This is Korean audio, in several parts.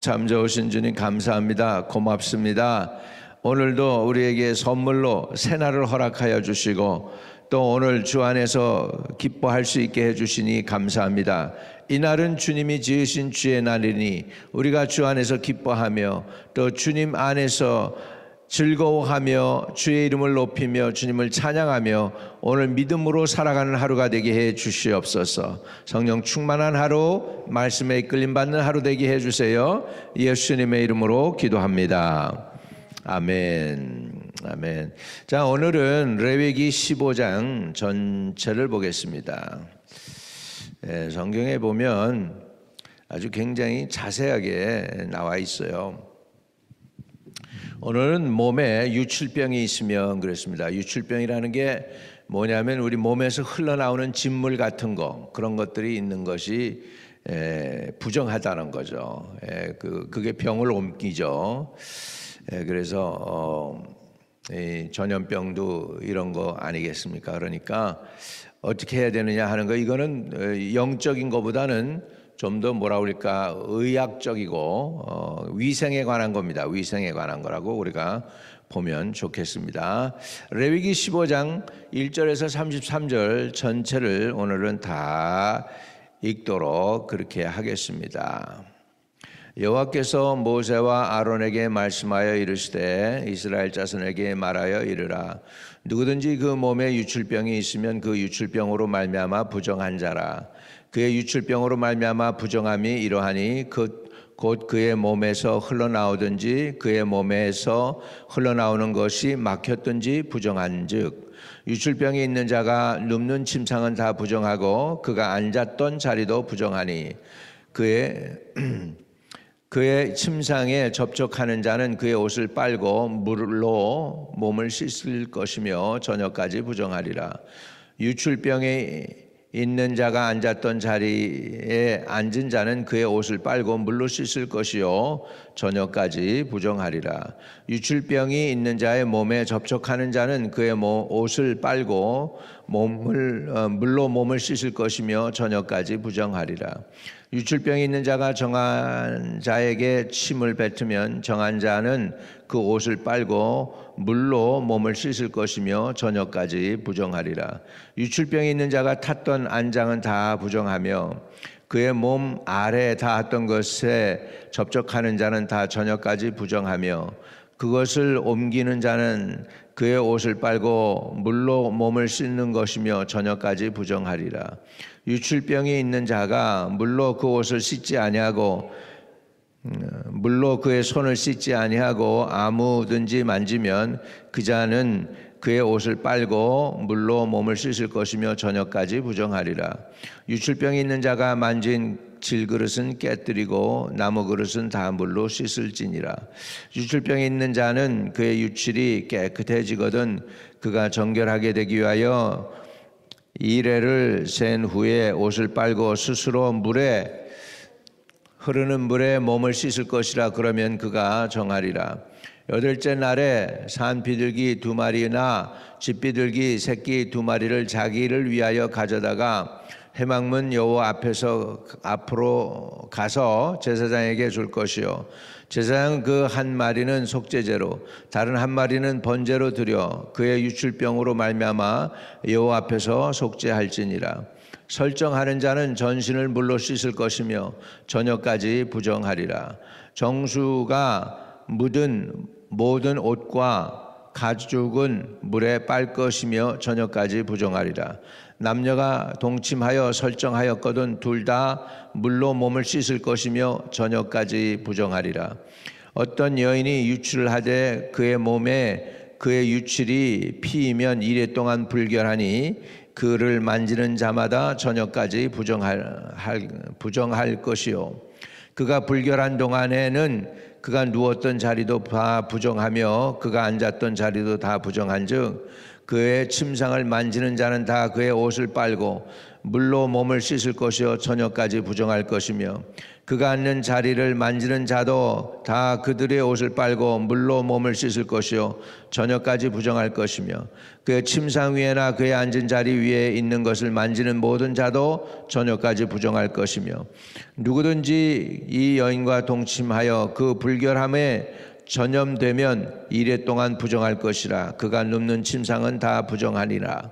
참 좋으신 주님 감사합니다. 고맙습니다. 오늘도 우리에게 선물로 새날을 허락하여 주시고 또 오늘 주 안에서 기뻐할 수 있게 해주시니 감사합니다. 이날은 주님이 지으신 주의 날이니 우리가 주 안에서 기뻐하며 또 주님 안에서 즐거워하며 주의 이름을 높이며 주님을 찬양하며 오늘 믿음으로 살아가는 하루가 되게 해 주시옵소서. 성령 충만한 하루, 말씀에 이끌림 받는 하루 되게 해 주세요. 예수님의 이름으로 기도합니다. 아멘. 아멘. 자, 오늘은 레위기 15장 전체를 보겠습니다. 성경에 보면 아주 굉장히 자세하게 나와 있어요. 오늘은 몸에 유출병이 있으면 그렇습니다. 유출병이라는 게 뭐냐면 우리 몸에서 흘러나오는 진물 같은 거, 그런 것들이 있는 것이 부정하다는 거죠. 그게 병을 옮기죠. 그래서 전염병도 이런 거 아니겠습니까? 그러니까 어떻게 해야 되느냐 하는 거, 이거는 영적인 것보다는 좀 더 뭐라 그럴까 의학적이고 위생에 관한 겁니다. 위생에 관한 거라고 우리가 보면 좋겠습니다. 레위기 15장 1절에서 33절 전체를 오늘은 다 읽도록 그렇게 하겠습니다. 여호와께서 모세와 아론에게 말씀하여 이르시되 이스라엘 자손에게 말하여 이르라. 누구든지 그 몸에 유출병이 있으면 그 유출병으로 말미암아 부정한 자라. 그의 유출병으로 말미암아 부정함이 이러하니 곧 그의 몸에서 흘러나오든지 그의 몸에서 흘러나오는 것이 막혔든지 부정한즉 유출병이 있는 자가 눕는 침상은 다 부정하고 그가 앉았던 자리도 부정하니 그의 침상에 접촉하는 자는 그의 옷을 빨고 물로 몸을 씻을 것이며 저녁까지 부정하리라. 유출병에 있는 자가 앉았던 자리에 앉은 자는 그의 옷을 빨고 물로 씻을 것이요 저녁까지 부정하리라. 유출병이 있는 자의 몸에 접촉하는 자는 그의 옷을 빨고 물로 몸을 씻을 것이며 저녁까지 부정하리라. 유출병이 있는 자가 정한 자에게 침을 뱉으면 정한 자는 그 옷을 빨고 물로 몸을 씻을 것이며 저녁까지 부정하리라. 유출병이 있는 자가 탔던 안장은 다 부정하며 그의 몸 아래에 닿았던 것에 접촉하는 자는 다 저녁까지 부정하며 그것을 옮기는 자는 그의 옷을 빨고 물로 몸을 씻는 것이며 저녁까지 부정하리라. 유출병이 있는 자가 물로 그 옷을 씻지 아니하고 물로 그의 손을 씻지 아니하고 아무든지 만지면 그 자는 그의 옷을 빨고 물로 몸을 씻을 것이며 저녁까지 부정하리라. 유출병이 있는 자가 만진 질그릇은 깨뜨리고 나무 그릇은 다 물로 씻을지니라. 유출병이 있는 자는 그의 유출이 깨끗해지거든 그가 정결하게 되기 위하여 이레를 센 후에 옷을 빨고 스스로 흐르는 물에 몸을 씻을 것이라. 그러면 그가 정하리라. 여덟째 날에 산 비둘기 2마리나 집 비둘기 새끼 2마리를 자기를 위하여 가져다가 회막문 여호와 앞으로 가서 제사장에게 줄 것이요 제사장은 그 한 마리는 속죄제로 다른 한 마리는 번제로 드려 그의 유출병으로 말미암아 여호와 앞에서 속죄할지니라. 설정하는 자는 전신을 물로 씻을 것이며 저녁까지 부정하리라. 정수가 묻은 모든 옷과 가죽은 물에 빨 것이며 저녁까지 부정하리라. 남녀가 동침하여 설정하였거든 둘 다 물로 몸을 씻을 것이며 저녁까지 부정하리라. 어떤 여인이 유출을 하되 그의 몸에 그의 유출이 피이면 이래 동안 불결하니 그를 만지는 자마다 저녁까지 부정할 것이요 그가 불결한 동안에는 그가 누웠던 자리도 다 부정하며 그가 앉았던 자리도 다 부정한즉 그의 침상을 만지는 자는 다 그의 옷을 빨고 물로 몸을 씻을 것이요 저녁까지 부정할 것이며 그가 앉는 자리를 만지는 자도 다 그들의 옷을 빨고 물로 몸을 씻을 것이요 저녁까지 부정할 것이며 그의 침상 위에나 그의 앉은 자리 위에 있는 것을 만지는 모든 자도 저녁까지 부정할 것이며 누구든지 이 여인과 동침하여 그 불결함에 전염되면 이레 동안 부정할 것이라. 그가 눕는 침상은 다 부정하니라.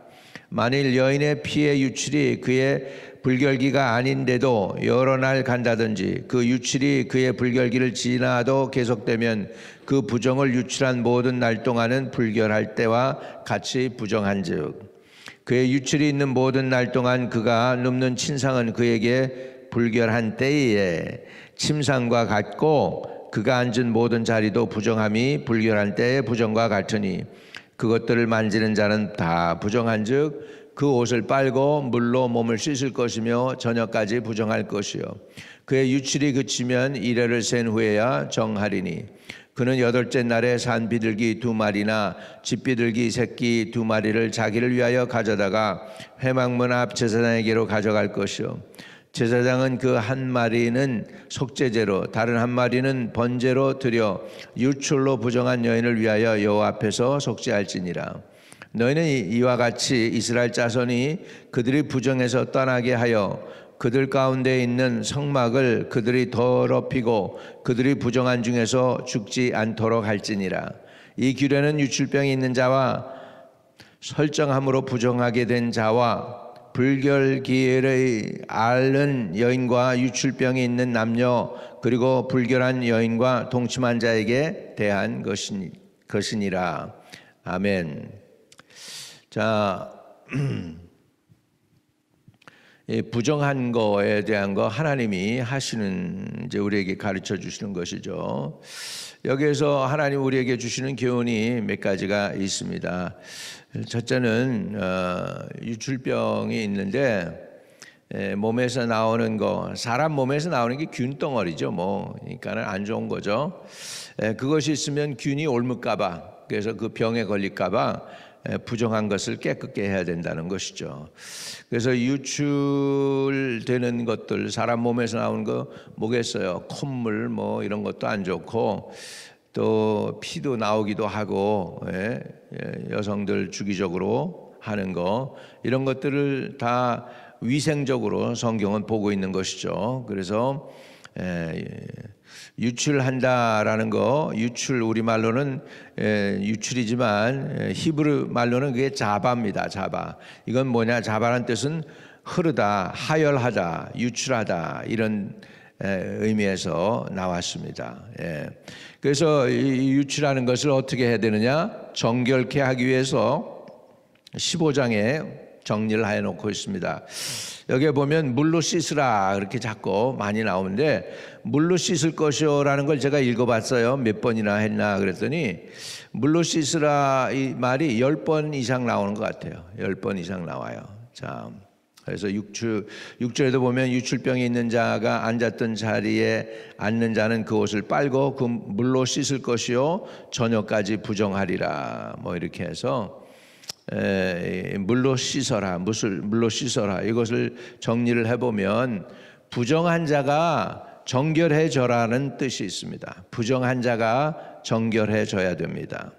만일 여인의 피의 유출이 그의 불결기가 아닌데도 여러 날 간다든지 그 유출이 그의 불결기를 지나도 계속되면 그 부정을 유출한 모든 날 동안은 불결할 때와 같이 부정한즉 그의 유출이 있는 모든 날 동안 그가 눕는 침상은 그에게 불결한 때에 침상과 같고 그가 앉은 모든 자리도 부정함이 불결한 때의 부정과 같으니 그것들을 만지는 자는 다 부정한즉 그 옷을 빨고 물로 몸을 씻을 것이며 저녁까지 부정할 것이요 그의 유출이 그치면 이레를 센 후에야 정하리니 그는 8째 날에 산 비둘기 2마리나 집 비둘기 새끼 2마리를 자기를 위하여 가져다가 회막문 앞 제사장에게로 가져갈 것이요 제사장은 그 한 마리는 속죄제로 다른 한 마리는 번제로 드려 유출로 부정한 여인을 위하여 여호와 앞에서 속죄할지니라. 너희는 이와 같이 이스라엘 자손이 그들이 부정해서 떠나게 하여 그들 가운데 있는 성막을 그들이 더럽히고 그들이 부정한 중에서 죽지 않도록 할지니라. 이 규례는 유출병이 있는 자와 설정함으로 부정하게 된 자와 불결기를 앓는 여인과 유출병이 있는 남녀 그리고 불결한 여인과 동침한 자에게 대한 것이니라. 아멘. 자, 부정한 거에 대한 거 하나님이 하시는 이제 우리에게 가르쳐 주시는 것이죠. 여기에서 하나님 우리에게 주시는 교훈이 몇 가지가 있습니다. 첫째는 유출병이 있는데 몸에서 나오는 거, 사람 몸에서 나오는 게 균덩어리죠. 그러니까는 안 좋은 거죠. 그것이 있으면 균이 옮을까봐, 그래서 그 병에 걸릴까봐 부정한 것을 깨끗게 해야 된다는 것이죠. 그래서 유출되는 것들, 사람 몸에서 나오는 거 뭐겠어요? 콧물 이런 것도 안 좋고 또 피도 나오기도 하고 여성들 주기적으로 하는 거 이런 것들을 다 위생적으로 성경은 보고 있는 것이죠. 그래서 유출한다라는 거, 유출 우리말로는 유출이지만 히브리 말로는 그게 자바입니다. 자바. 이건 뭐냐? 자바라는 뜻은 흐르다, 하열하다, 유출하다 이런 의미에서 나왔습니다. 그래서 이 유출하는 것을 어떻게 해야 되느냐? 정결케 하기 위해서 15장에 정리를 해놓고 있습니다. 여기에 보면 물로 씻으라 그렇게 자꾸 많이 나오는데 물로 씻을 것이요라는 걸 제가 읽어봤어요. 몇 번이나 했나 그랬더니 물로 씻으라 이 말이 10번 이상 나오는 것 같아요. 10번 이상 나와요. 자, 그래서 6절에도 보면 유출병이 있는 자가 앉았던 자리에 앉는 자는 그 옷을 빨고 그 물로 씻을 것이요 저녁까지 부정하리라. 이렇게 해서 물로 씻어라, 물로 씻어라 이것을 정리를 해보면 부정한 자가 정결해져라는 뜻이 있습니다. 부정한 자가 정결해져야 됩니다.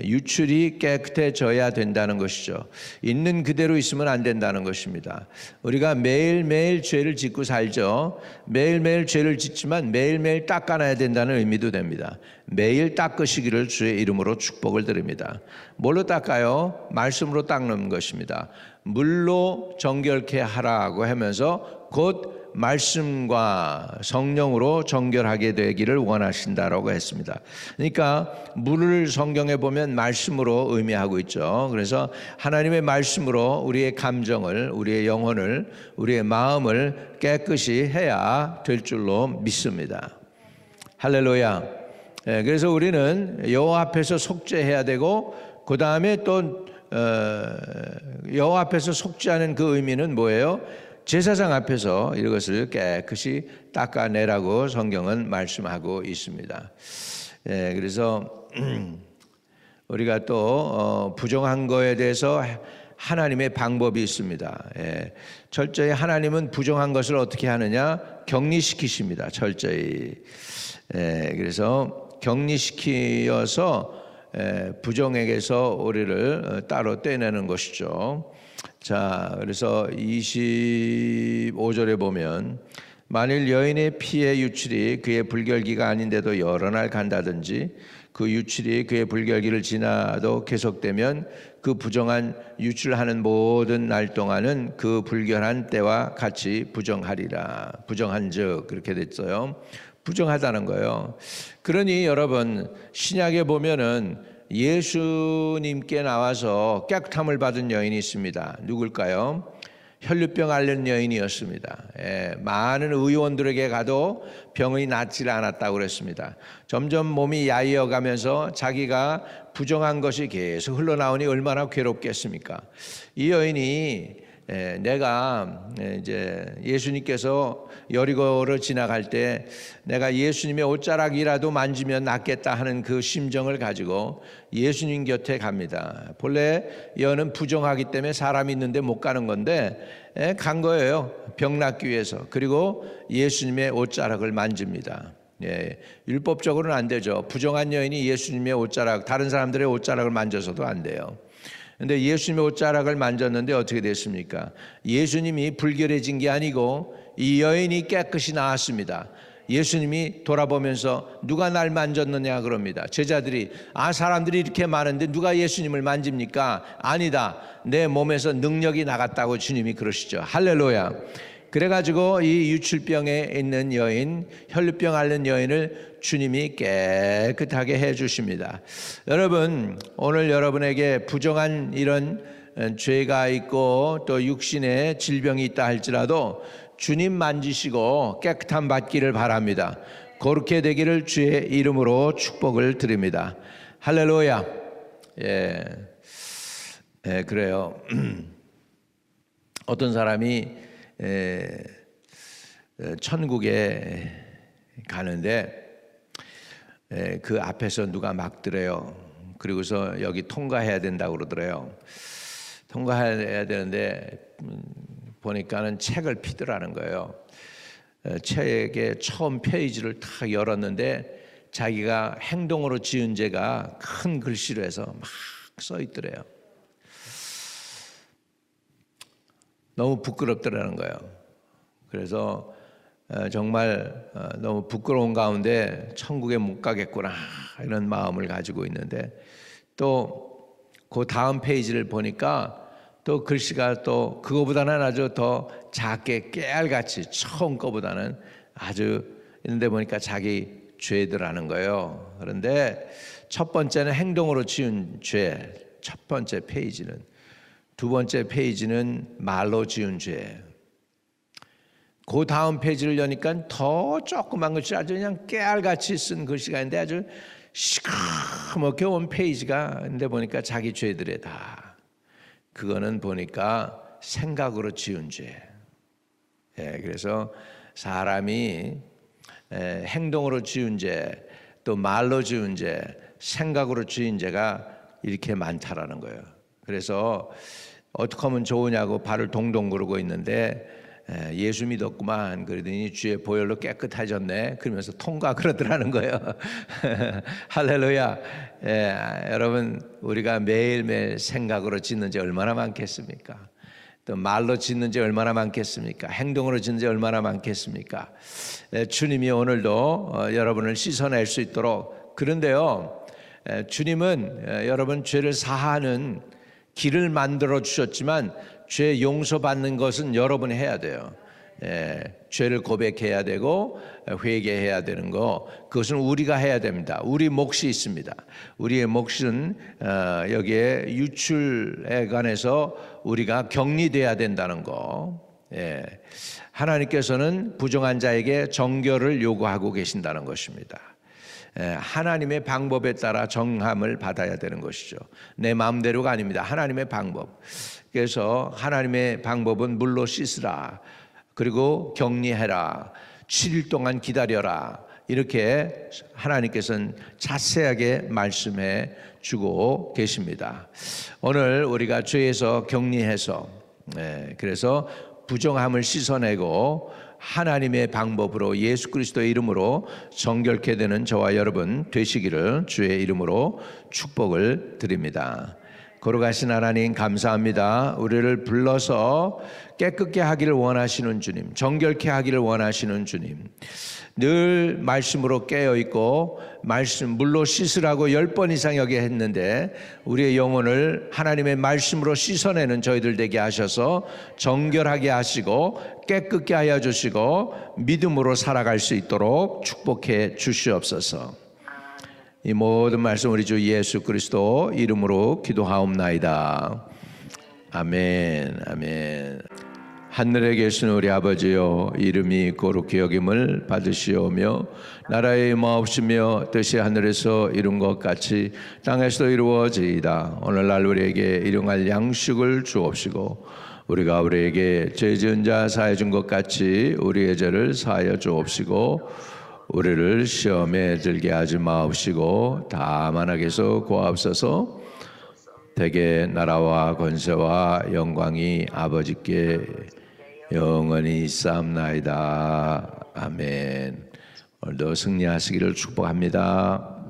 유출이 깨끗해져야 된다는 것이죠. 있는 그대로 있으면 안 된다는 것입니다. 우리가 매일매일 죄를 짓고 살죠. 매일매일 죄를 짓지만 매일매일 닦아놔야 된다는 의미도 됩니다. 매일 닦으시기를 주의 이름으로 축복을 드립니다. 뭘로 닦아요? 말씀으로 닦는 것입니다. 물로 정결케 하라고 하면서 곧 말씀과 성령으로 정결하게 되기를 원하신다라고 했습니다. 그러니까 물을 성경에 보면 말씀으로 의미하고 있죠. 그래서 하나님의 말씀으로 우리의 감정을, 우리의 영혼을, 우리의 마음을 깨끗이 해야 될 줄로 믿습니다. 할렐루야. 그래서 우리는 여호와 앞에서 속죄해야 되고 그 다음에 또 여호와 앞에서 속죄하는 그 의미는 뭐예요? 제사장 앞에서 이것을 깨끗이 닦아내라고 성경은 말씀하고 있습니다. 그래서 우리가 또 부정한 거에 대해서 하나님의 방법이 있습니다. 예. 철저히 하나님은 부정한 것을 어떻게 하느냐? 격리시키십니다. 철저히. 예. 그래서 격리시키어서 부정에게서 우리를 따로 떼내는 것이죠. 자, 그래서 25절에 보면 만일 여인의 피의 유출이 그의 불결기가 아닌데도 여러 날 간다든지 그 유출이 그의 불결기를 지나도 계속되면 그 부정한 유출하는 모든 날 동안은 그 불결한 때와 같이 부정하리라. 부정한즉 그렇게 됐어요. 부정하다는 거예요. 그러니 여러분 신약에 보면은 예수님께 나와서 깨끗함을 받은 여인이 있습니다. 누굴까요? 혈류병 앓는 여인이었습니다. 많은 의원들에게 가도 병이 낫지 않았다고 그랬습니다. 점점 몸이 야위어가면서 자기가 부정한 것이 계속 흘러나오니 얼마나 괴롭겠습니까? 이 여인이 내가 이제 예수님께서 여리고를 지나갈 때 내가 예수님의 옷자락이라도 만지면 낫겠다 하는 그 심정을 가지고 예수님 곁에 갑니다. 본래 여는 부정하기 때문에 사람이 있는데 못 가는 건데 간 거예요. 병 낫기 위해서. 그리고 예수님의 옷자락을 만집니다. 율법적으로는 안 되죠. 부정한 여인이 예수님의 옷자락, 다른 사람들의 옷자락을 만져서도 안 돼요. 근데 예수님의 옷자락을 만졌는데 어떻게 됐습니까? 예수님이 불결해진 게 아니고 이 여인이 깨끗이 나았습니다. 예수님이 돌아보면서 누가 날 만졌느냐 그럽니다. 제자들이 사람들이 이렇게 많은데 누가 예수님을 만집니까? 아니다. 내 몸에서 능력이 나갔다고 주님이 그러시죠. 할렐루야. 그래가지고 이 유출병에 있는 여인, 혈류병 앓는 여인을 주님이 깨끗하게 해주십니다. 여러분, 오늘 여러분에게 부정한 이런 죄가 있고 또 육신에 질병이 있다 할지라도 주님 만지시고 깨끗함 받기를 바랍니다. 그렇게 되기를 주의 이름으로 축복을 드립니다. 할렐루야. 그래요. 어떤 사람이 천국에 가는데 그 앞에서 누가 막더래요. 그리고서 여기 통과해야 된다고 그러더래요. 통과해야 되는데 보니까는 책을 피더라는 거예요. 책의 처음 페이지를 탁 열었는데 자기가 행동으로 지은 죄가 큰 글씨로 해서 막 써 있더래요. 너무 부끄럽더라는 거예요. 그래서 정말 너무 부끄러운 가운데 천국에 못 가겠구나 이런 마음을 가지고 있는데 또 그 다음 페이지를 보니까 또 글씨가 또 그거보다는 아주 더 작게 깨알같이 처음 거보다는 아주 있는데 보니까 자기 죄들하는 거예요. 그런데 첫 번째는 행동으로 지은 죄, 첫 번째 페이지는. 두 번째 페이지는 말로 지은 죄. 그 다음 페이지를 여니까 더 조그만 글씨 아주 그냥 깨알같이 쓴 글씨가 있는데 아주 시커멓게 온 페이지가 있는데 보니까 자기 죄들이다. 그거는 보니까 생각으로 지은 죄. 그래서 사람이 행동으로 지은 죄, 또 말로 지은 죄, 생각으로 지은 죄가 이렇게 많다라는 거예요. 그래서 어떻게 하면 좋으냐고 발을 동동 구르고 있는데 예수 믿었구만 그러더니 주의 보혈로 깨끗해졌네 그러면서 통과 그러더라는 거예요. 할렐루야. 여러분 우리가 매일매일 생각으로 짓는 죄 얼마나 많겠습니까? 또 말로 짓는 죄 얼마나 많겠습니까? 행동으로 짓는 죄 얼마나 많겠습니까? 주님이 오늘도 여러분을 씻어낼 수 있도록. 그런데요 주님은 여러분 죄를 사하는 길을 만들어 주셨지만 죄 용서받는 것은 여러분이 해야 돼요. 죄를 고백해야 되고 회개해야 되는 거 그것은 우리가 해야 됩니다. 우리 몫이 있습니다. 우리의 몫은 여기에 유출에 관해서 우리가 격리돼야 된다는 거. 하나님께서는 부정한 자에게 정결을 요구하고 계신다는 것입니다. 하나님의 방법에 따라 정함을 받아야 되는 것이죠. 내 마음대로가 아닙니다. 하나님의 방법. 그래서 하나님의 방법은 물로 씻으라. 그리고 격리해라. 7일 동안 기다려라. 이렇게 하나님께서는 자세하게 말씀해 주고 계십니다. 오늘 우리가 죄에서 격리해서 그래서 부정함을 씻어내고 하나님의 방법으로 예수 그리스도의 이름으로 정결케 되는 저와 여러분 되시기를 주의 이름으로 축복을 드립니다. 거룩하신 하나님 감사합니다. 우리를 불러서 깨끗게 하기를 원하시는 주님, 정결케 하기를 원하시는 주님, 늘 말씀으로 깨어있고 말씀 물로 씻으라고 10번 이상 여기 했는데 우리의 영혼을 하나님의 말씀으로 씻어내는 저희들 되게 하셔서 정결하게 하시고 깨끗게 하여 주시고 믿음으로 살아갈 수 있도록 축복해 주시옵소서. 이 모든 말씀 우리 주 예수 그리스도 이름으로 기도하옵나이다. 아멘. 아멘. 하늘에 계신 우리 아버지여, 이름이 거룩히 여김을 받으시오며 나라의 임하옵시며 뜻이 하늘에서 이룬 것 같이 땅에서도 이루어지이다. 오늘날 우리에게 일용할 양식을 주옵시고 우리가 우리에게 죄 지은 자 사하여 준 것 같이 우리의 죄를 사하여 주옵시고 우리를 시험에 들게 하지 마옵시고 다만 악에서 구하옵소서. 대개 나라와 권세와 영광이 아버지께 영원히 있사옵나이다. 아멘. 오늘도 승리하시기를 축복합니다.